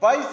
22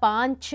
5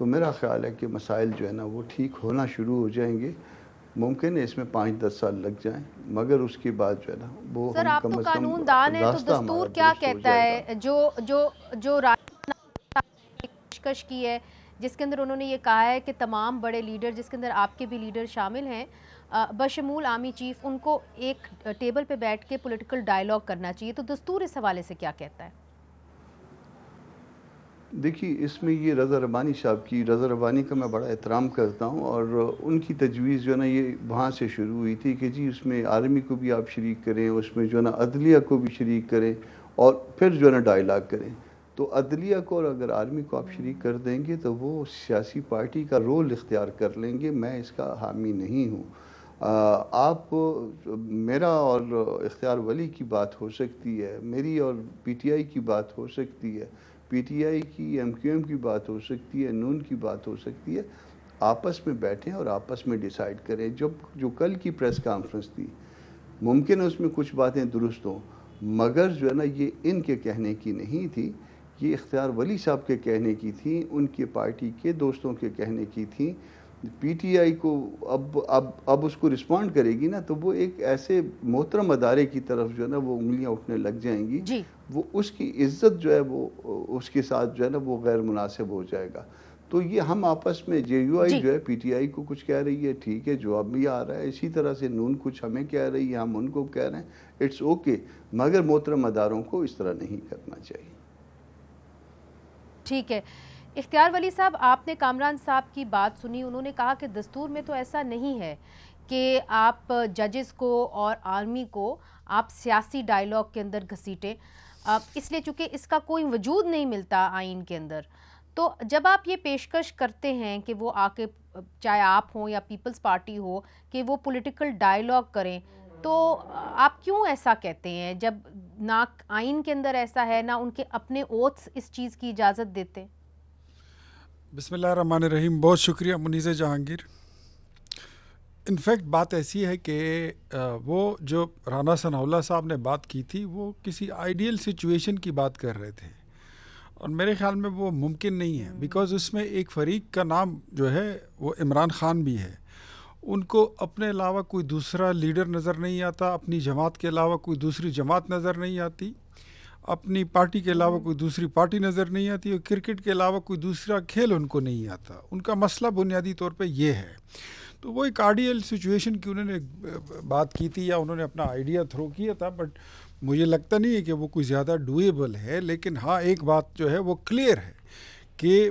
تو میرا خیال ہے کہ مسائل جو ہے نا وہ ٹھیک ہونا شروع ہو جائیں گے. ممکن ہے اس میں 5-10 سال لگ جائیں مگر اس کے بعد جو ہے نا وہ سر آپ کم تو از کم قانون دان ہیں، تو راستہ ہمارا دستور کیا درست ہو کہتا جائے گا. ہے جو پیشکش کی ہے جس کے اندر انہوں نے یہ کہا ہے کہ تمام بڑے لیڈر جس کے اندر آپ کے بھی لیڈر شامل ہیں بشمول آرمی چیف، ان کو ایک ٹیبل پہ بیٹھ کے پولیٹیکل ڈائیلاگ کرنا چاہیے، تو دستور اس حوالے سے کیا کہتا ہے؟ دیکھیے اس میں یہ رضا ربانی صاحب کی، رضا ربانی کا میں بڑا احترام کرتا ہوں، اور ان کی تجویز جو ہے نا یہ وہاں سے شروع ہوئی تھی کہ جی اس میں آرمی کو بھی آپ شریک کریں، اس میں جو ہے نا عدلیہ کو بھی شریک کریں اور پھر جو ہے نا ڈائیلاگ کریں. تو عدلیہ کو اور اگر آرمی کو آپ شریک کر دیں گے تو وہ سیاسی پارٹی کا رول اختیار کر لیں گے. میں اس کا حامی نہیں ہوں. آپ میرا اور اختیار ولی کی بات ہو سکتی ہے، میری اور پی ٹی آئی کی بات ہو سکتی ہے، پی ٹی آئی کی ایم کیو ایم کی بات ہو سکتی ہے، نون کی بات ہو سکتی ہے. آپس میں بیٹھیں اور آپس میں ڈیسائیڈ کریں. جو کل کی پریس کانفرنس تھی ممکن ہے اس میں کچھ باتیں درست ہوں مگر جو ہے نا یہ ان کے کہنے کی نہیں تھی، یہ اختیار ولی صاحب کے کہنے کی تھی، ان کے پارٹی کے دوستوں کے کہنے کی تھی. پی ٹی آئی کو اب اس کو رسپونڈ کرے گی نا تو وہ ایک ایسے محترم ادارے کی طرف جو ہے نا وہ انگلیاں اٹھنے لگ جائیں گی. جی وہ اس کی عزت جو ہے وہ اس کے ساتھ جو ہے نا وہ غیر مناسب ہو جائے گا. تو یہ ہم آپس میں جے یو آئی جو ہے پی ٹی آئی کو کچھ کہہ رہی ہے، ٹھیک ہے، جواب بھی آ رہا ہے. اسی طرح سے نون کچھ ہمیں کہہ رہی ہے، ہم ان کو کہہ رہے ہیں. اٹس اوکے مگر محترم اداروں کو اس طرح نہیں کرنا چاہیے. ٹھیک ہے. اختیار ولی صاحب، آپ نے کامران صاحب کی بات سنی، انہوں نے کہا کہ دستور میں تو ایسا نہیں ہے کہ آپ ججز کو اور آرمی کو آپ سیاسی ڈائیلاگ کے اندر گھسیٹیں، اس لیے چونکہ اس کا کوئی وجود نہیں ملتا آئین کے اندر. تو جب آپ یہ پیشکش کرتے ہیں کہ وہ آ کے چاہے آپ ہوں یا پیپلز پارٹی ہو کہ وہ پولیٹیکل ڈائیلاگ کریں، تو آپ کیوں ایسا کہتے ہیں جب نہ آئین کے اندر ایسا ہے نہ ان کے اپنے اوتھس اس چیز کی اجازت دیتے؟ بسم اللہ الرحمن الرحیم. بہت شکریہ منیز جہانگیر. انفیکٹ بات ایسی ہے کہ وہ جو رانا ثناء اللہ صاحب نے بات کی تھی وہ کسی آئیڈیل سچویشن کی بات کر رہے تھے، اور میرے خیال میں وہ ممکن نہیں ہے، بیکاز اس میں ایک فریق کا نام جو ہے وہ عمران خان بھی ہے. ان کو اپنے علاوہ کوئی دوسرا لیڈر نظر نہیں آتا، اپنی جماعت کے علاوہ کوئی دوسری جماعت نظر نہیں آتی، اپنی پارٹی کے علاوہ کوئی دوسری پارٹی نظر نہیں آتی، اور کرکٹ کے علاوہ کوئی دوسرا کھیل ان کو نہیں آتا. ان کا مسئلہ بنیادی طور پہ یہ ہے. تو وہ ایک آئیڈیل سچویشن کی انہوں نے بات کی تھی یا انہوں نے اپنا آئیڈیا تھرو کیا تھا، بٹ مجھے لگتا نہیں ہے کہ وہ کوئی زیادہ ڈویبل ہے. لیکن ہاں ایک بات جو ہے وہ کلیئر ہے کہ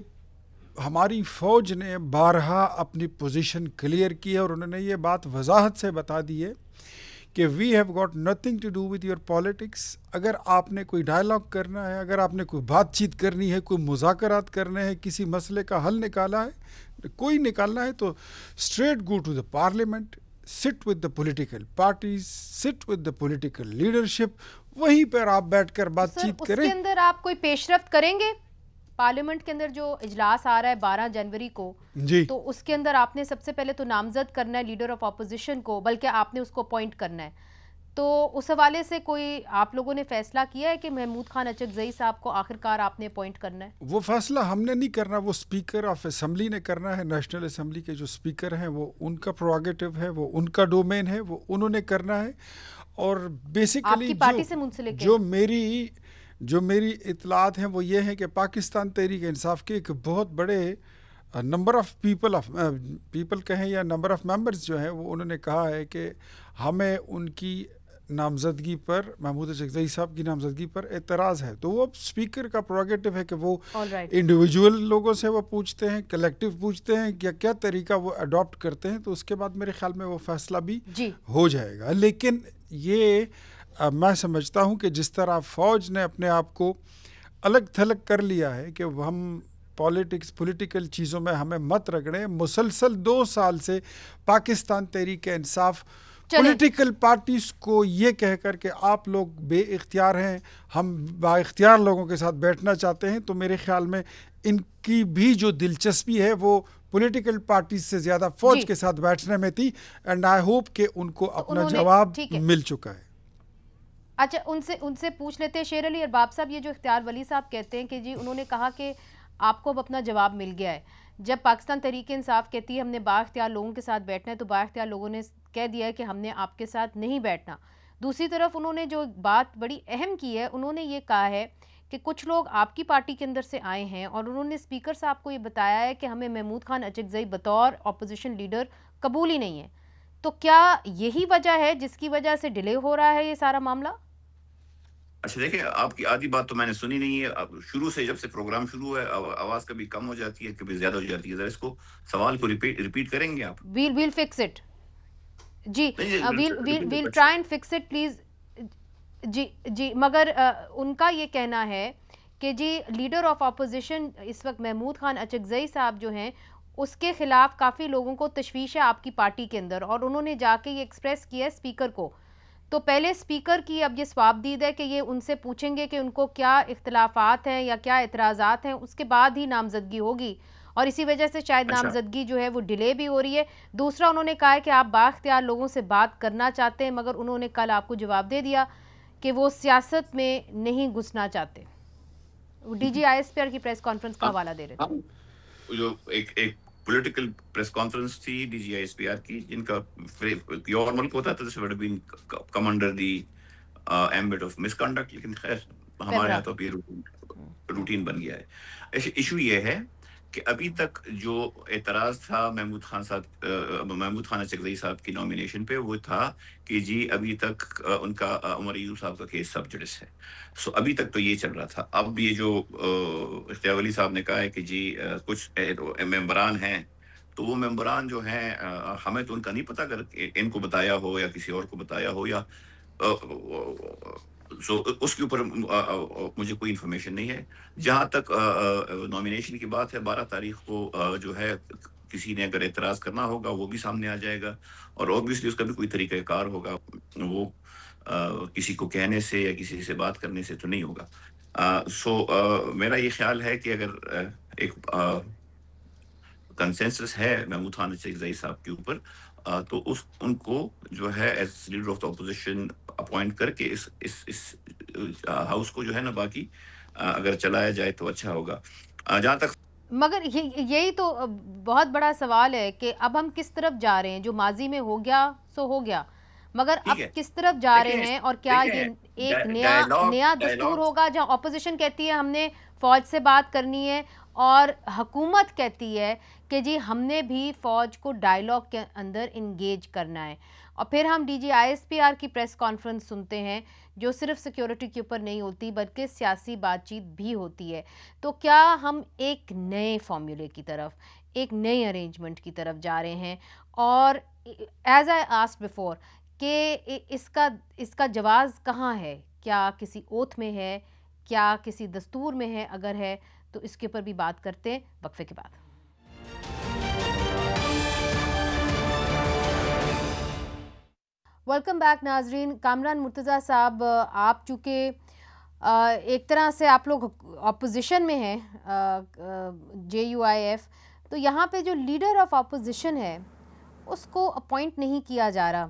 ہماری فوج نے بارہا اپنی پوزیشن کلیئر کی ہے، اور انہوں نے یہ بات وضاحت سے بتا دی ہے کہ we have got nothing to do with your politics. اگر آپ نے کوئی ڈائیلاگ کرنا ہے، اگر آپ نے کوئی بات چیت کرنی ہے، کوئی مذاکرات کرنے ہیں، کسی مسئلے کا حل نکالا ہے، کوئی نکالنا ہے، تو straight go to the parliament, sit with the political parties, sit with the political leadership, وہیں پر آپ بیٹھ کر بات چیت کریں. اس کے اندر آپ کوئی پیش رفت کریں گے؟ پارلیمنٹ کے اندر جو اجلاس آ رہا ہے 12 جنوری کو، جی، تو اس کے اندر آپ نے سب سے پہلے تو نامزد کرنا ہے لیڈر آف اپوزیشن کو، بلکہ آپ نے اس کو اپوائنٹ کرنا ہے. تو اس حوالے سے کوئی آپ لوگوں نے فیصلہ کیا ہے کہ محمود خان اچکزئی صاحب کو آخر کار آپ نے اپوائنٹ کرنا ہے؟ وہ فیصلہ ہم نے نہیں کرنا، وہ اسپیکر آف اسمبلی نے کرنا ہے. نیشنل اسمبلی کے جو اسپیکر ہیں وہ ان کا پروگیٹو ہے، وہ ان کا ڈومین ہے، وہ انہوں نے کرنا ہے. اور بیسیکلی پارٹی سے منسلک جو میری اطلاعات ہیں وہ یہ ہیں کہ پاکستان تحریک انصاف کے ایک بہت بڑے نمبر آف پیپل کہیں یا نمبر آف ممبرز جو ہیں وہ انہوں نے کہا ہے کہ ہمیں ان کی نامزدگی پر، محمود اچکزئی صاحب کی نامزدگی پر اعتراض ہے. تو وہ اسپیکر کا پروگیٹو ہے کہ وہ انڈیویجول لوگوں سے وہ پوچھتے ہیں، کلیکٹیو پوچھتے ہیں کہ کیا طریقہ وہ اڈاپٹ کرتے ہیں. تو اس کے بعد میرے خیال میں وہ فیصلہ بھی ہو جائے گا. لیکن یہ میں سمجھتا ہوں کہ جس طرح فوج نے اپنے آپ کو الگ تھلگ کر لیا ہے کہ ہم پولیٹیکل چیزوں میں ہمیں مت رگڑیں. مسلسل 2 سال سے پاکستان تحریک انصاف پولیٹیکل پارٹیز کو یہ کہہ کر کہ آپ لوگ بے اختیار ہیں، ہم با اختیار لوگوں کے ساتھ بیٹھنا چاہتے ہیں. تو میرے خیال میں ان کی بھی جو دلچسپی ہے وہ پولیٹیکل پارٹیز سے زیادہ فوج کے ساتھ بیٹھنے میں تھی. اینڈ آئی ہوپ کہ ان کو اپنا جواب مل چکا ہے. اچھا، ان سے پوچھ لیتے ہیں شیر علی ارباب صاحب، یہ جو اختیار ولی صاحب کہتے ہیں کہ جی انہوں نے کہا کہ آپ کو اب اپنا جواب مل گیا ہے، جب پاکستان تحریک انصاف کہتی ہے ہم نے بااختیار لوگوں کے ساتھ بیٹھنا ہے تو بااختیار لوگوں نے کہہ دیا ہے کہ ہم نے آپ کے ساتھ نہیں بیٹھنا. دوسری طرف انہوں نے جو بات بڑی اہم کی ہے, انہوں نے یہ کہا ہے کہ کچھ لوگ آپ کی پارٹی کے اندر سے آئے ہیں اور انہوں نے اسپیکر صاحب کو یہ بتایا ہے کہ ہمیں محمود خان اچکزئی بطور اپوزیشن لیڈر قبول ہی نہیں ہے. تو کیا یہی وجہ ہے جس کی وجہ سے ڈیلے ہو رہا ہے یہ سارا معاملہ؟ اچھا دیکھیں, آپ کی آدھی بات تو میں نے سنی نہیں ہے. اب شروع سے جب سے پروگرام شروع ہے آواز کبھی کم ہو جاتی ہے کبھی زیادہ ہو جاتی ہے. ذرا اس کو سوال کو ریپیٹ کریں گے آپ؟ We'll fix it. جی ویل نہیں, try and fix it please. جی مگر ان کا یہ کہنا ہے کہ جی لیڈر آف اپوزیشن اس وقت محمود خان اچکزئی صاحب جو ہیں اس کے خلاف کافی لوگوں کو تشویش ہے آپ کی پارٹی کے اندر, اور انہوں نے جا کے یہ ایکسپریس کیا ہے اسپیکر کو. تو پہلے اسپیکر کی اب یہ ثواب دید ہے کہ یہ ان سے پوچھیں گے کہ ان کو کیا اختلافات ہیں یا کیا اعتراضات ہیں, اس کے بعد ہی نامزدگی ہوگی, اور اسی وجہ سے شاید نامزدگی جو ہے وہ ڈیلے بھی ہو رہی ہے. دوسرا انہوں نے کہا ہے کہ آپ بااختیار لوگوں سے بات کرنا چاہتے ہیں, مگر انہوں نے کل آپ کو جواب دے دیا کہ وہ سیاست میں نہیں گھسنا چاہتے. D G I S P R کی پریس کانفرنس کا حوالہ دے رہے تھے. جو ایک پولیٹیکل پریس کانفرنس تھی D G I S P R کی, جن کا پیور ملک ہوتا تو this would been come under the ambit of misconduct, لیکن خیر ہمارے یہاں تو ابھی روٹین بن گیا ہے. ایشو یہ ہے کہ ابھی تک جو اعتراض تھا محمود خان اچکزئی صاحب کی نامینیشن پہ, وہ تھا کہ جی ابھی تک ان کا عمر ایوب صاحب کا کیس سب جڈس ہے. سو ابھی تک تو یہ چل رہا تھا. اب یہ جو اختیار ولی صاحب نے کہا ہے کہ جی کچھ ممبران ہیں, تو وہ ممبران جو ہیں ہمیں تو ان کا نہیں پتا, اگر ان کو بتایا ہو یا کسی اور کو بتایا ہو یا سو اس کے اوپر مجھے کوئی انفارمیشن نہیں ہے. جہاں تک نامینیشن کی بات ہے, 12 تاریخ کو جو ہے کسی نے اگر اعتراض کرنا ہوگا وہ بھی سامنے آ جائے گا, اور اوبویسلی اس کا بھی کوئی طریقہ کار ہوگا. وہ کسی کو کہنے سے یا کسی سے بات کرنے سے تو نہیں ہوگا. سو میرا یہ خیال ہے کہ اگر ایک کنسنسس ہے محمود خان اچکزئی صاحب کے اوپر, تو ان کو جو ہے as leader of the opposition appoint کر کے اس ہاؤس کو جو ہے نا باقی اگر چلایا جائے تو اچھا ہوگا. جہاں تک مگر یہی تو بہت بڑا سوال ہے کہ اب ہم کس طرف جا رہے ہیں. جو ماضی میں ہو گیا سو ہو گیا, مگر اب کس طرف جا رہے ہیں, اور کیا یہ ایک نیا دستور ہوگا جہاں اپوزیشن کہتی ہے ہم نے فوج سے بات کرنی ہے اور حکومت کہتی ہے کہ جی ہم نے بھی فوج کو ڈائیلاگ کے اندر انگیج کرنا ہے. اور پھر ہم D G I S P R کی پریس کانفرنس سنتے ہیں جو صرف سیکیورٹی کے اوپر نہیں ہوتی بلکہ سیاسی بات چیت بھی ہوتی ہے. تو کیا ہم ایک نئے فارمولے کی طرف, ایک نئے ارینجمنٹ کی طرف جا رہے ہیں؟ اور ایز آئی آسکڈ بیفور کہ اس کا جواز کہاں ہے؟ کیا کسی اوتھ میں ہے, کیا کسی دستور میں ہے؟ اگر ہے تو اس کے اوپر بھی بات کرتے ہیں وقفے کے بعد. ویلکم بیک ناظرین. کامران مرتضیٰ صاحب, آپ چونکہ ایک طرح سے آپ لوگ اپوزیشن میں ہیں جے یو آئی ایف, تو یہاں پہ جو لیڈر آف اپوزیشن ہے اس کو اپوائنٹ نہیں کیا جا رہا.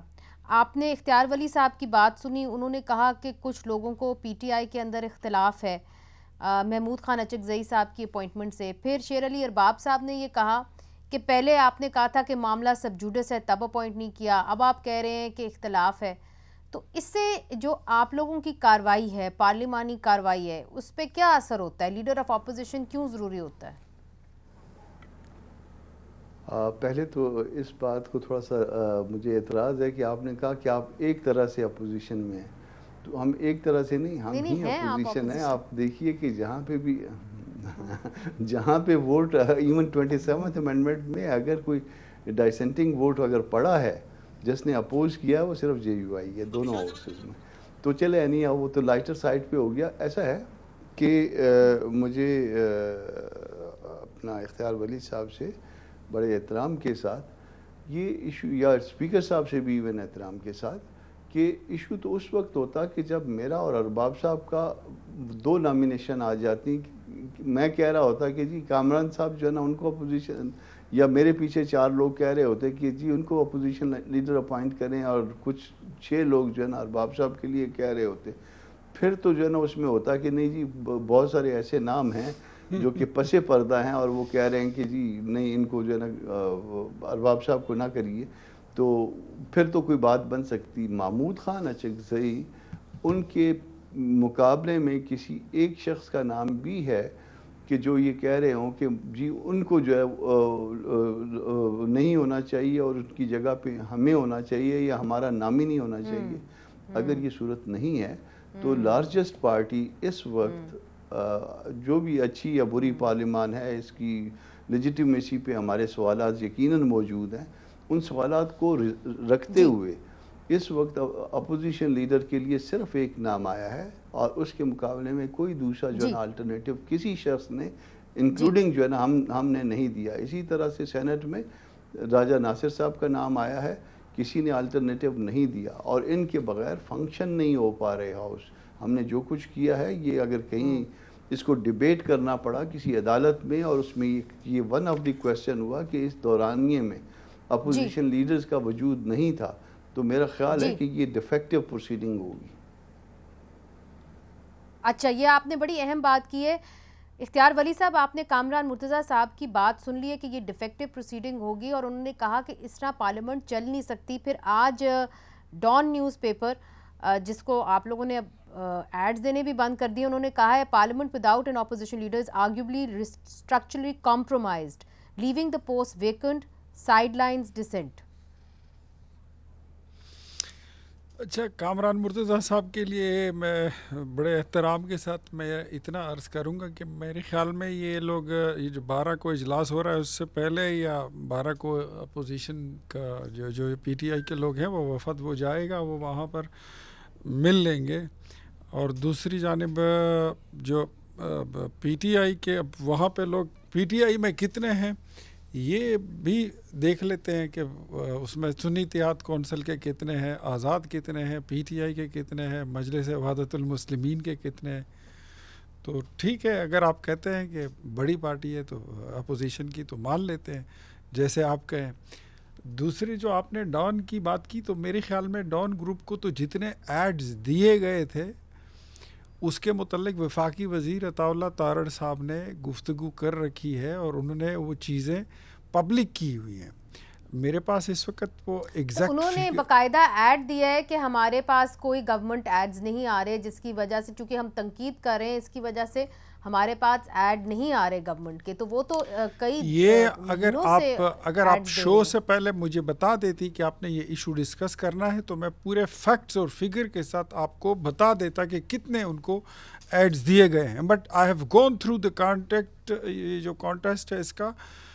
آپ نے اختیار ولی صاحب کی بات سنی, انہوں نے کہا کہ کچھ لوگوں کو پی ٹی آئی کے اندر اختلاف ہے محمود خان اچکزئی صاحب کی اپوائنٹمنٹ سے. پھر شیر علی ارباب صاحب نے یہ کہا کہ پہلے آپ نے کہا تھا کہ معاملہ سب جوڈس ہے تب اپوائنٹ نہیں کیا, اب آپ کہہ رہے ہیں کہ اختلاف ہے. تو اس سے جو آپ لوگوں کی کارروائی ہے, پارلیمانی کارروائی ہے, اس پہ کیا اثر ہوتا ہے؟ لیڈر آف اپوزیشن کیوں ضروری ہوتا ہے؟ پہلے تو اس بات کو تھوڑا سا مجھے اعتراض ہے کہ آپ نے کہا کہ آپ ایک طرح سے اپوزیشن میں ہیں. تو ہم ایک طرح سے نہیں, ہم ہی اپوزیشن ہیں. آپ دیکھیے کہ جہاں پہ ووٹ ایون 27th امینڈمنٹ میں اگر کوئی ڈائسنٹنگ ووٹ اگر پڑا ہے جس نے اپوز کیا وہ صرف جے یو آئی ہے دونوں ہاؤسز میں. تو چلے نہیں, وہ تو لائٹر سائڈ پہ ہو گیا. ایسا ہے کہ مجھے اپنا اختیار ولی صاحب سے بڑے احترام کے ساتھ یہ ایشو, یا اسپیکر صاحب سے بھی ایون احترام کے ساتھ, کہ ایشو تو اس وقت ہوتا کہ جب میرا اور ارباب صاحب کا 2 نامینیشن آ جاتی. میں کہہ رہا ہوتا کہ جی کامران صاحب جو ہے نا ان کو اپوزیشن, یا میرے پیچھے 4 لوگ کہہ رہے ہوتے کہ جی ان کو اپوزیشن لیڈر اپوائنٹ کریں, اور کچھ 6 لوگ جو ہے نا ارباب صاحب کے لیے کہہ رہے ہوتے. پھر تو جو ہے نا اس میں ہوتا کہ نہیں جی بہت سارے ایسے نام ہیں جو کہ پس پردہ ہیں، اور وہ کہہ رہے ہیں کہ جی نہیں ان کو جو ہے نا ارباب صاحب کو نہ کریے، تو پھر تو کوئی بات بن سکتی. محمود خان اچکزئی ان کے مقابلے میں کسی ایک شخص کا نام بھی ہے کہ جو یہ کہہ رہے ہوں کہ جی ان کو جو ہے نہیں ہونا چاہیے اور ان کی جگہ پہ ہمیں ہونا چاہیے یا ہمارا نام ہی نہیں ہونا چاہیے. اگر یہ صورت نہیں ہے تو لارجسٹ پارٹی اس وقت جو بھی اچھی یا بری پارلیمان ہے، اس کی لیجیٹیمیسی پہ ہمارے سوالات یقیناً موجود ہیں. ان سوالات کو رکھتے ہوئے اس وقت اپوزیشن لیڈر کے لیے صرف ایک نام آیا ہے، اور اس کے مقابلے میں کوئی دوسرا جو ہے نا الٹرنیٹو کسی شخص نے انکلوڈنگ جو ہے نا ہم نے نہیں دیا. اسی طرح سے سینٹ میں راجہ ناصر صاحب کا نام آیا ہے، کسی نے الٹرنیٹو نہیں دیا، اور ان کے بغیر فنکشن نہیں ہو پا رہے ہاؤس. ہم نے جو کچھ کیا ہے یہ اگر کہیں اس کو ڈیبیٹ کرنا پڑا کسی عدالت میں، اور اس میں یہ ون آف دی کویسچن ہوا کہ اس دورانیے میں اپوزیشن لیڈرز کا وجود نہیں تھا، تو میرا خیال ہے کہ یہ ڈیفیکٹیو پروسیڈنگ ہوگی. اچھا، یہ آپ نے بڑی اہم بات کی ہے. اختیار ولی صاحب، آپ نے کامران مرتضیٰ صاحب کی بات سن لی ہے کہ یہ ڈیفیکٹیو پروسیڈنگ ہوگی، اور انہوں نے کہا کہ اس طرح پارلیمنٹ چل نہیں سکتی. پھر آج ڈان نیوز پیپر جس کو آپ لوگوں نے ایڈز دینے بھی بند کر دیے، انہوں نے کہا ہے parliament without an opposition leaders arguably structurally compromised, leaving the post vacant, sidelines dissent. اچھا، کامران مرتضیٰ صاحب کے لیے میں بڑے احترام کے ساتھ میں اتنا عرض کروں گا کہ میرے خیال میں یہ لوگ یہ جو 12 کو اجلاس ہو رہا ہے اس سے پہلے یا 12 کو اپوزیشن کا جو پی ٹی آئی کے لوگ ہیں وہ وفد وہ جائے گا، وہ وہاں پر مل لیں گے. اور دوسری جانب جو پی ٹی آئی کے وہاں پہ لوگ پی ٹی آئی میں کتنے ہیں یہ بھی دیکھ لیتے ہیں کہ اس میں سنی اتحاد کونسل کے کتنے ہیں، آزاد کتنے ہیں، پی ٹی آئی کے کتنے ہیں، مجلس وحدت المسلمین کے کتنے ہیں. تو ٹھیک ہے، اگر آپ کہتے ہیں کہ بڑی پارٹی ہے تو اپوزیشن کی تو مان لیتے ہیں جیسے آپ کہیں. دوسری جو آپ نے ڈان کی بات کی، تو میرے خیال میں ڈان گروپ کو تو جتنے ایڈز دیے گئے تھے اس کے متعلق وفاقی وزیر عطا اللہ تارڑ صاحب نے گفتگو کر رکھی ہے، اور انہوں نے وہ چیزیں پبلک کی ہوئی ہیں. میرے پاس اس وقت وہ ایگزیکٹ انہوں نے باقاعدہ ایڈ دیا ہے کہ ہمارے پاس کوئی گورنمنٹ ایڈز نہیں آ رہے، جس کی وجہ سے چونکہ ہم تنقید کر رہے ہیں اس کی وجہ سے ہمارے پاس ایڈ نہیں آ رہے گورنمنٹ کے. تو وہ تو کئی یہ اگر آپ شو سے پہلے مجھے بتا دیتی کہ آپ نے یہ ایشو ڈسکس کرنا ہے تو میں پورے فیکٹس اور فگر کے ساتھ آپ کو بتا دیتا کہ کتنے ان کو ایڈز دیے گئے ہیں. But I have gone through the contact, یہ جو کانٹیسٹ ہے اس کا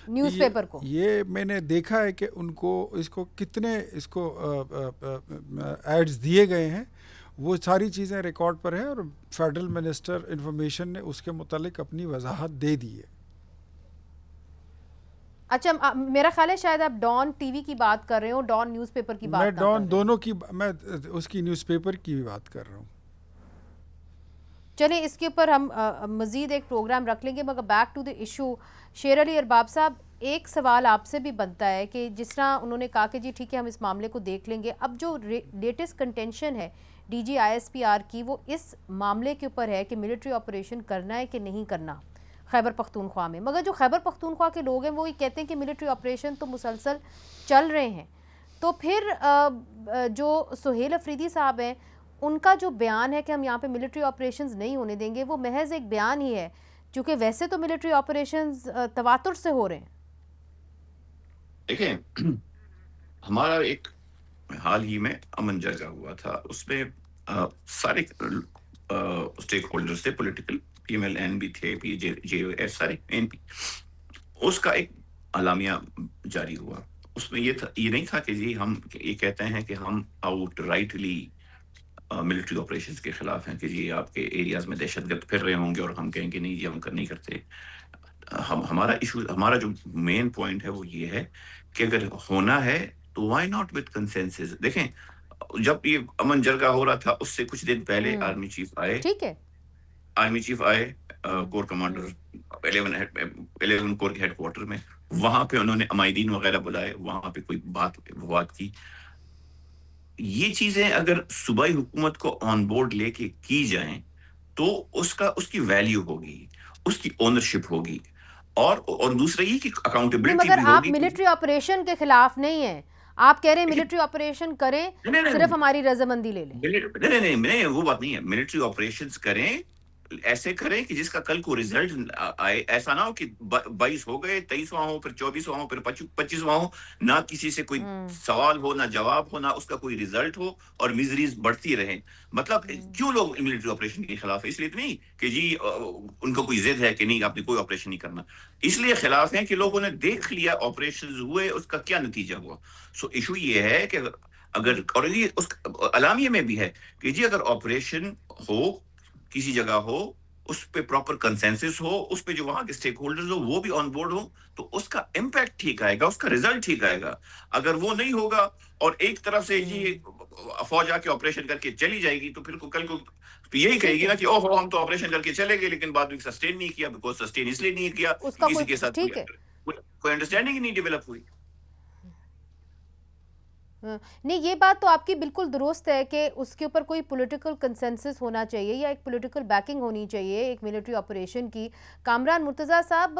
نیوز پیپر کو یہ میں نے دیکھا ہے کہ ان کو اس کو کتنے اس کو ایڈز دیے گئے ہیں، وہ ساری چیزیں ریکارڈ پر ہیں، اور فیڈرل منسٹر انفارمیشن نے اس کے متعلق اپنی وضاحت دے دی ہے. اچھا، میرا خیال ہے شاید آپ ڈان ٹی وی کی بات کر رہے ہو، ڈان نیوز پیپر کی بات میں ڈان دونوں کی، میں اس کی نیوز پیپر کی بھی بات کر رہا ہوں. چلیں اس کے اوپر ہم مزید ایک پروگرام رکھ لیں گے، مگر بیک ٹو دی ایشو. شیر علی ارباب صاحب، ایک سوال آپ سے بھی بنتا ہے کہ جس طرح انہوں نے کہا کہ جی ٹھیک ہے ہم اس معاملے کو دیکھ لیں گے، اب جو لیٹسٹ کنٹینشن ہے D G I S P R کی وہ اس معاملے کے اوپر ہے کہ ملٹری آپریشن کرنا ہے کہ نہیں کرنا خیبر پختونخوا میں. مگر جو خیبر پختونخوا کے لوگ ہیں وہ یہ کہتے ہیں کہ ملٹری آپریشن تو مسلسل چل رہے ہیں. تو پھر جو سہیل افریدی صاحب ہیں ان کا جو بیان ہے کہ ہم یہاں پہ ملٹری آپریشنز نہیں ہونے دیں گے، وہ محض ایک بیان ہی ہے، چونکہ ویسے تو ملٹری آپریشنز تواتر سے ہو رہے ہیں. دیکھیں، ہمارا ایک حال ہی میں امن جرگہ ہوا تھا، اس میں سارے اسٹیک ہولڈرز تھے، political P M L N بھی تھے، پی جے ایف سارے این پی. اس کا ایک اعلامیہ جاری ہوا، اس میں یہ نہیں تھا کہ جی ہم یہ کہتے ہیں کہ ہم آؤٹ رائٹلی ملٹری آپریشنز کے خلاف ہیں، کہ جی آپ کے ایریاز میں دہشت گرد پھر رہے ہوں گے اور ہم کہیں گے نہیں جی ہم نہیں کرتے. ہمارا ایشو، ہمارا جو مین پوائنٹ ہے وہ یہ ہے کہ اگر ہونا ہے تو وائی ناٹ وتھ کنسنسس. دیکھیں، جب یہ امن جرگہ ہو رہا تھا اس سے کچھ دن پہلے آرمی چیف آئے، ٹھیک ہے، آرمی چیف آئے کور کمانڈر 11 کور کے ہیڈ کوارٹر میں، وہاں پہ انہوں نے عمائدین وغیرہ بلائے، وہاں پہ کوئی بات کی. یہ چیزیں اگر صوبائی حکومت کو آن بورڈ لے کے کی جائیں تو اس کی ویلیو ہوگی. اس کی اونرشپ ہوگی، اور دوسرا یہ کہ اکاؤنٹیبلٹی مگر بھی آپ ہوگی. ملٹری آپریشن کے خلاف نہیں ہیں، آپ کہہ رہے ہیں ملٹری آپریشن کریں، صرف ہماری رضامندی لے لیں. نہیں وہ بات نہیں ہے. ملٹری آپریشنز کریں، ایسے کریں کہ جس کا کل کو ریزلٹ آئے. ایسا نہ ہو کہ 22 ہو گئے، 23واں ہو، پھر 24واں ہو، پھر 25واں ہو، نہ کسی سے کوئی سوال ہو، نہ جواب ہو، نہ اس کا کوئی ریزلٹ ہو، اور میزریز بڑھتی رہیں. مطلب کیوں لوگ ملٹری آپریشن کے خلاف ہے؟ اس لیے تو نہیں کہ جی ان کو کوئی ضد ہے کہ نہیں آپ نے کوئی آپریشن نہیں کرنا. اس لیے خلاف ہیں کہ لوگوں نے دیکھ لیا آپریشنز ہوئے، اس کا کیا نتیجہ ہوا. سو ایشو یہ ہے کہ اگر، اور یہ اس اعلامیے میں بھی ہے کہ جی اگر آپریشن ہو کسی جگہ ہو، اس پہ پراپر کنسنسس ہو، اس پہ جو وہاں کے سٹیک ہولڈرز ہو وہ بھی آن بورڈ ہو، تو اس کا امپیکٹ ٹھیک آئے گا، اس کا ریزلٹ ٹھیک آئے گا. اگر وہ نہیں ہوگا اور ایک طرف سے جی فوج آ کے آپریشن کر کے چلی جائے گی، تو پھر کل کو تو یہی کہے گی نا کہ اوہ ہم تو آپریشن کر کے چلے گئے لیکن بعد میں سسٹین نہیں کیا. بیکاز سسٹین اس لیے نہیں کیا اس کا کسی کے ساتھ ٹھیک ہے کوئی انڈرسٹینڈنگ ہی نہیں ڈیولپ ہوئی. نہیں، یہ بات تو آپ کی بالکل درست ہے کہ اس کے اوپر کوئی پولیٹیکل کنسنسس ہونا چاہیے یا ایک پولیٹیکل بیکنگ ہونی چاہیے ایک ملٹری آپریشن کی. کامران مرتضیٰ صاحب،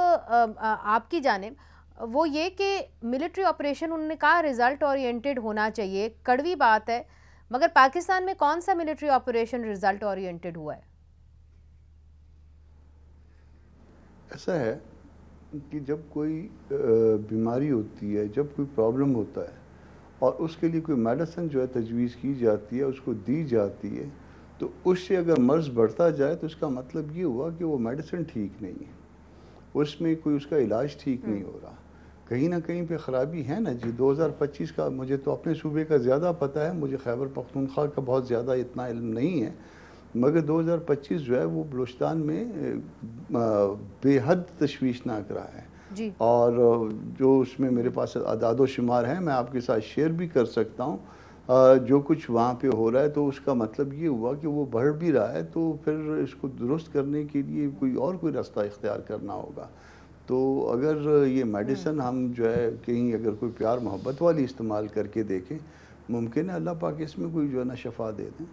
آپ کی جانب وہ یہ کہ ملٹری آپریشن انہوں نے کہا ریزلٹ اورینٹڈ ہونا چاہیے، کڑوی بات ہے، مگر پاکستان میں کون سا ملٹری آپریشن ریزلٹ اورینٹڈ ہوا ہے؟ ایسا ہے کہ جب کوئی بیماری ہوتی ہے، جب کوئی پرابلم ہوتا ہے اور اس کے لیے کوئی میڈیسن جو ہے تجویز کی جاتی ہے، اس کو دی جاتی ہے، تو اس سے اگر مرض بڑھتا جائے تو اس کا مطلب یہ ہوا کہ وہ میڈیسن ٹھیک نہیں ہے، اس میں کوئی اس کا علاج ٹھیک نہیں ہو رہا، کہیں نہ کہیں پہ خرابی ہے نا جی. 2025 کا مجھے تو اپنے صوبے کا زیادہ پتہ ہے، مجھے خیبر پختونخوا کا بہت زیادہ اتنا علم نہیں ہے، مگر 2025 جو ہے وہ بلوچستان میں بے حد تشویشناک رہا ہے. جی، اور جو اس میں میرے پاس اعداد و شمار ہیں، میں آپ کے ساتھ شیئر بھی کر سکتا ہوں. جو کچھ وہاں پہ ہو رہا ہے تو اس کا مطلب یہ ہوا کہ وہ بڑھ بھی رہا ہے، تو پھر اس کو درست کرنے کے لیے کوئی راستہ اختیار کرنا ہوگا. تو اگر یہ میڈیسن ہم جو ہے کہیں اگر کوئی پیار محبت والی استعمال کر کے دیکھیں، ممکن ہے اللہ پاک اس میں کوئی جو ہے نا شفا دے دیں.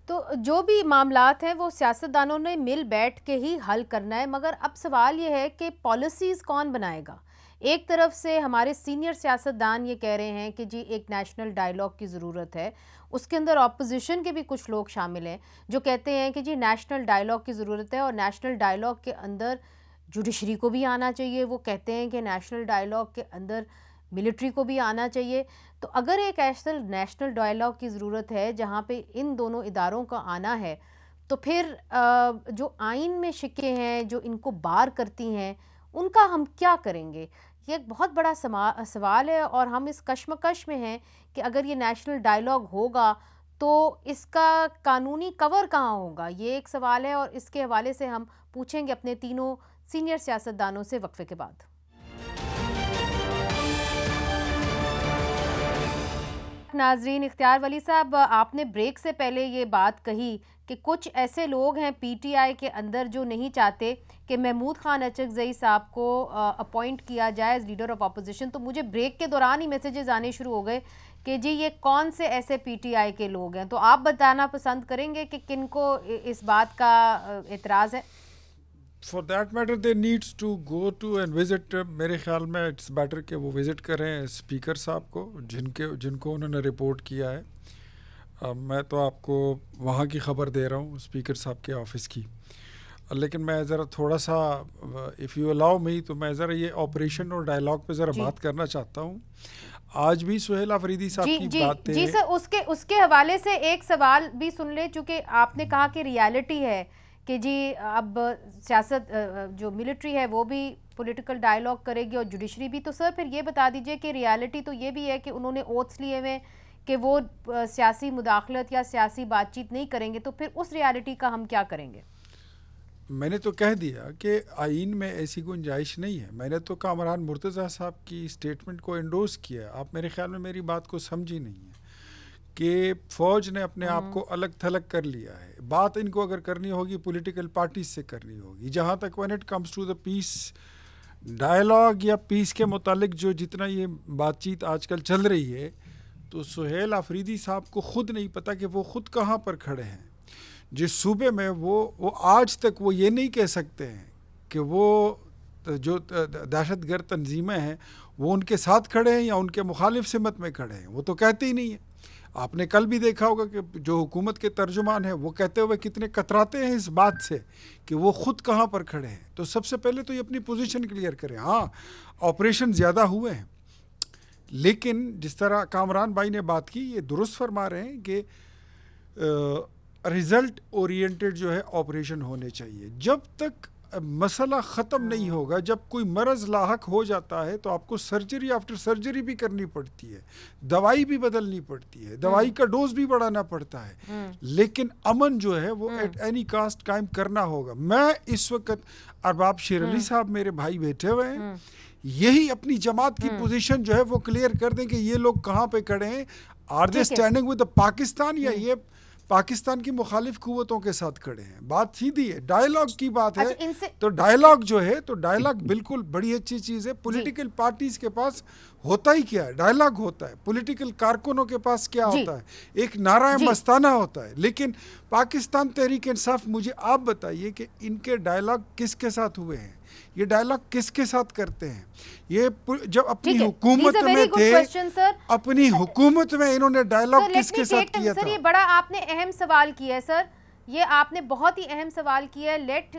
تو جو بھی معاملات ہیں وہ سیاستدانوں نے مل بیٹھ کے ہی حل کرنا ہے، مگر اب سوال یہ ہے کہ پالیسیز کون بنائے گا؟ ایک طرف سے ہمارے سینئر سیاستدان یہ کہہ رہے ہیں کہ جی ایک نیشنل ڈائیلاگ کی ضرورت ہے، اس کے اندر اپوزیشن کے بھی کچھ لوگ شامل ہیں جو کہتے ہیں کہ جی نیشنل ڈائیلاگ کی ضرورت ہے، اور نیشنل ڈائیلاگ کے اندر جوڈیشری کو بھی آنا چاہیے. وہ کہتے ہیں کہ نیشنل ڈائیلاگ کے اندر ملٹری کو بھی آنا چاہیے. تو اگر ایک ایسا نیشنل ڈائیلاگ کی ضرورت ہے جہاں پہ ان دونوں اداروں کا آنا ہے، تو پھر جو آئین میں شکیں ہیں جو ان کو بار کرتی ہیں ان کا ہم کیا کریں گے؟ یہ ایک بہت بڑا سوال ہے، اور ہم اس کشمکش میں ہیں کہ اگر یہ نیشنل ڈائیلاگ ہوگا تو اس کا قانونی کور کہاں ہوگا؟ یہ ایک سوال ہے، اور اس کے حوالے سے ہم پوچھیں گے اپنے تینوں سینئر سیاستدانوں سے وقفے کے بعد. ناظرین، اختیار ولی صاحب، آپ نے بریک سے پہلے یہ بات کہی کہ کچھ ایسے لوگ ہیں پی ٹی آئی کے اندر جو نہیں چاہتے کہ محمود خان اچکزئی صاحب کو اپوائنٹ کیا جائے ایز لیڈر آف اپوزیشن. تو مجھے بریک کے دوران ہی میسیجز آنے شروع ہو گئے کہ جی یہ کون سے ایسے پی ٹی آئی کے لوگ ہیں. تو آپ بتانا پسند کریں گے کہ کن کو اس بات کا اعتراض ہے؟ For that matter they needs to go to and visit. میرے خیال میں اٹس بیٹر کہ وہ وزٹ کریں اسپیکر صاحب کو جن کو انہوں نے رپورٹ کیا ہے. میں تو آپ کو وہاں کی خبر دے رہا ہوں اسپیکر صاحب کے آفس کی، لیکن میں ذرا تھوڑا سا اف یو الاؤ می تو میں ذرا یہ آپریشن اور ڈائیلاگ پہ ذرا بات کرنا چاہتا ہوں. آج بھی سہیل آفریدی صاحب کی باتیں جی سر، اس کے حوالے سے ایک سوال بھی سن لیں، چونکہ آپ نے کہا کہ ریالٹی ہے کہ جی اب سیاست جو ملٹری ہے وہ بھی پولیٹیکل ڈائیلاگ کرے گی اور جوڈیشری بھی. تو سر پھر یہ بتا دیجئے کہ ریالٹی تو یہ بھی ہے کہ انہوں نے اوتھس لیے ہوئے کہ وہ سیاسی مداخلت یا سیاسی بات چیت نہیں کریں گے. تو پھر اس ریالٹی کا ہم کیا کریں گے؟ میں نے تو کہہ دیا کہ آئین میں ایسی گنجائش نہیں ہے. میں نے تو کامران مرتضیٰ صاحب کی اسٹیٹمنٹ کو انڈورس کیا. آپ میرے خیال میں میری بات کو سمجھی نہیں ہے کہ فوج نے اپنے آپ کو الگ تھلگ کر لیا ہے. بات ان کو اگر کرنی ہوگی پولیٹیکل پارٹیز سے کرنی ہوگی. جہاں تک when it comes to the peace dialogue یا پیس کے متعلق جو جتنا یہ بات چیت آج کل چل رہی ہے، تو سہیل آفریدی صاحب کو خود نہیں پتہ کہ وہ خود کہاں پر کھڑے ہیں. جس صوبے میں وہ آج تک وہ یہ نہیں کہہ سکتے ہیں کہ وہ جو دہشت گرد تنظیمیں ہیں وہ ان کے ساتھ کھڑے ہیں یا ان کے مخالف سمت میں کھڑے ہیں، وہ تو کہتے ہی نہیں ہیں. آپ نے کل بھی دیکھا ہوگا کہ جو حکومت کے ترجمان ہیں وہ کہتے ہوئے کتنے کتراتے ہیں اس بات سے کہ وہ خود کہاں پر کھڑے ہیں. تو سب سے پہلے تو یہ اپنی پوزیشن کلیئر کریں. ہاں آپریشن زیادہ ہوئے ہیں، لیکن جس طرح کامران بھائی نے بات کی یہ درست فرما رہے ہیں کہ ریزلٹ اورینٹڈ جو ہے آپریشن ہونے چاہیے. جب تک مسئلہ ختم نہیں ہوگا، جب کوئی مرض لاحق ہو جاتا ہے تو آپ کو سرجری آفٹر سرجری بھی کرنی پڑتی ہے، دوائی بھی بدلنی پڑتی ہے، دوائی کا ڈوز بھی بڑھانا پڑتا ہے، لیکن امن جو ہے وہ ایٹ اینی کاسٹ قائم کرنا ہوگا. میں اس وقت ارباب شیر علی صاحب میرے بھائی بیٹھے ہوئے ہیں، یہی اپنی جماعت کی پوزیشن جو ہے وہ کلیئر کر دیں کہ یہ لوگ کہاں پہ کھڑے ہیں. Are they standing with Pakistan یا یہ پاکستان کی مخالف قوتوں کے ساتھ کھڑے ہیں. بات سیدھی ہے، ڈائیلاگ کی بات ہے. تو ڈائیلاگ جو ہے تو ڈائیلاگ بالکل بڑی اچھی چیز ہے. پولیٹیکل پارٹیز کے پاس ہوتا ہی کیا ہے، ڈائیلاگ ہوتا ہے. پولیٹیکل کارکنوں کے پاس کیا ہوتا ہے، ایک نعرہ مستانہ ہوتا ہے. لیکن پاکستان تحریک انصاف، مجھے آپ بتائیے کہ ان کے ڈائیلاگ کس کے ساتھ ہوئے ہیں، یہ ڈائیلاگ کس کے ساتھ کرتے ہیں؟ یہ جب اپنی حکومت میں تھے، اپنی حکومت میں انہوں نے ڈائیلاگ کس کے ساتھ کیا تھا؟ سر یہ بڑا آپ نے اہم سوال کیا ہے سر، یہ آپ نے بہت ہی اہم سوال کیا ہے. لیٹ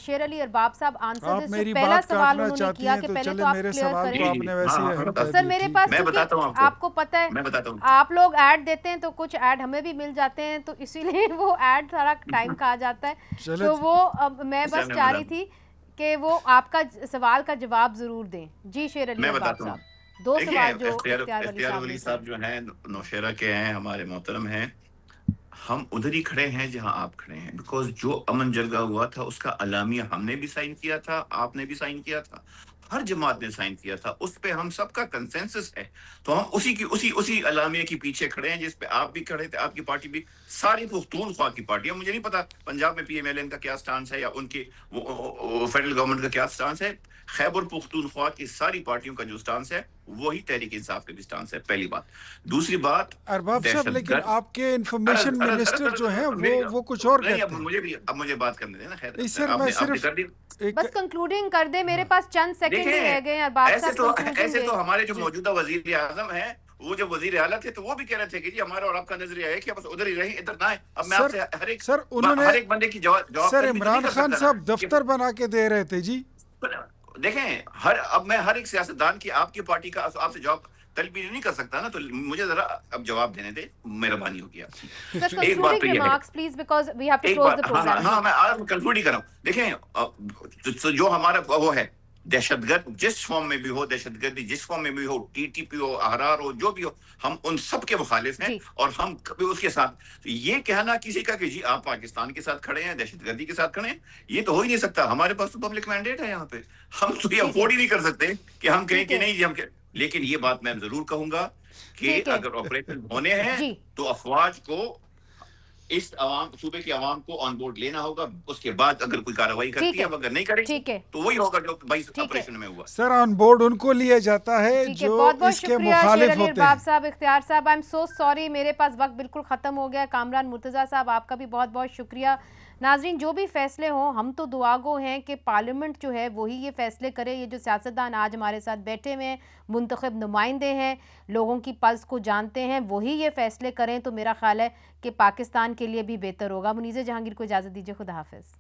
شیر علی ارباب صاحب آنسر دس. پہلا سوال انہوں نے کیا کہ پہلے تو آپ کلیئر کریں. سر میرے پاس آپ کو پتہ ہے آپ لوگ ایڈ دیتے ہیں تو کچھ ایڈ ہمیں بھی مل جاتے ہیں، تو اسی لیے وہ ایڈ تھوڑا ٹائم کا آ جاتا ہے. تو وہ میں بس چاہ رہی تھی کہ وہ آپ کا سوال کا جواب ضرور دیں. جی شیر علی ارباب صاحب، دو سوال جو اختیار ولی صاحب جو ہیں نوشہرہ کے ہیں، ہمارے محترم ہیں. ہم ادھر ہی کھڑے ہیں جہاں آپ کھڑے ہیں، بیکاز جو امن جرگہ ہوا تھا اس کا اعلامیہ ہم نے بھی سائن کیا تھا، آپ نے بھی سائن کیا تھا، ہر جماعت نے سائن کیا تھا، اس پہ ہم سب کا کنسنسس ہے. تو ہم اسی اعلامیہ کے پیچھے کھڑے ہیں جس پہ آپ بھی کھڑے تھے، آپ کی پارٹی بھی، ساری پختونخوا کی پارٹیاں. مجھے نہیں پتا پنجاب میں پی ایم ایل این کا کیا سٹانس ہے یا ان کی فیڈرل گورنمنٹ کا کیا سٹانس ہے. خیبر پختونخوا کی ساری پارٹیوں کا جو سٹانس ہے وہی تحریک انصاف کا بھی سٹانس ہے. پہلی بات. دوسری بات ارباب صاحب، لیکن آپ کے انفارمیشن منسٹر جو ہیں وہ کچھ اور کہتے ہیں. اب مجھے بات کرنے دیں نا. خیر سر میں صرف بس کنکلوڈنگ کر دیں، میرے پاس چند سیکنڈ ہی رہ گئے ہیں. ایسے تو ہمارے جو موجودہ وزیر اعظم ہیں، وہ جب وزیر اعلیٰ تھے تو وہ بھی کہہ رہے تھے کہ جی ہمارا اور آپ کا نظریہ ہے کہ بس ادھر ہی رہیں، ادھر نہ آئیں. اب میں آپ سے ہر ایک بندے کی جواب سر عمران خان صاحب دفتر بنا کے دے رہے تھے. جی دیکھیں، اب میں ہر ایک سیاستدان کی آپ کی پارٹی کا آپ سے جواب طلب نہیں کر سکتا نا، تو مجھے ذرا اب جواب دینے دے، مہربانی ہوگی آپ کی. ایک بات تو یہ ہے، ہاں میں کنکلوڈ ہی کر رہا ہوں. دیکھیں جو ہمارا وہ ہے دہشت گرد جس فارم میں بھی ہو، دہشت گردی جس فارم میں بھی ہو، ٹی ٹی پی ہو، احرار ہو، جو بھی ہو، ہم ان سب کے مخالف ہیں. اور ہم کبھی اس کے ساتھ یہ کہنا کسی کا کہ جی آپ پاکستان کے ساتھ کھڑے ہیں، دہشت گردی کے ساتھ کھڑے ہیں، یہ تو ہو ہی نہیں سکتا. ہمارے پاس تو پبلک مینڈیٹ ہے یہاں پہ، ہم تو یہ افورڈ ہی نہیں کر سکتے کہ ہم کہیں کہ نہیں جی ہم. لیکن یہ بات میں ضرور کہوں گا کہ اگر آپریشن ہونے ہیں تو افواج کو، اس صوبے کی عوام کو آن بورڈ لینا ہوگا. اس کے بعد اگر کوئی کارروائی کرتی ہے، اگر نہیں کرے تو وہی ہوگا جو 22 آپریشن میں ہوا. سر آن بورڈ ان کو لیا جاتا ہے جو اس کے مخالف ہوتے ہیں. صاحب اختیار صاحب، آئی ایم سو سوری، میرے پاس وقت بالکل ختم ہو گیا. کامران مرتضیٰ صاحب آپ کا بھی بہت بہت شکریہ. ناظرین، جو بھی فیصلے ہوں، ہم تو دعا گو ہیں کہ پارلیمنٹ جو ہے وہی یہ فیصلے کرے. یہ جو سیاستدان آج ہمارے ساتھ بیٹھے ہوئے ہیں، منتخب نمائندے ہیں، لوگوں کی پلس کو جانتے ہیں، وہی یہ فیصلے کریں تو میرا خیال ہے کہ پاکستان کے لیے بھی بہتر ہوگا. منیزہ جہانگیر کو اجازت دیجیے. خدا حافظ.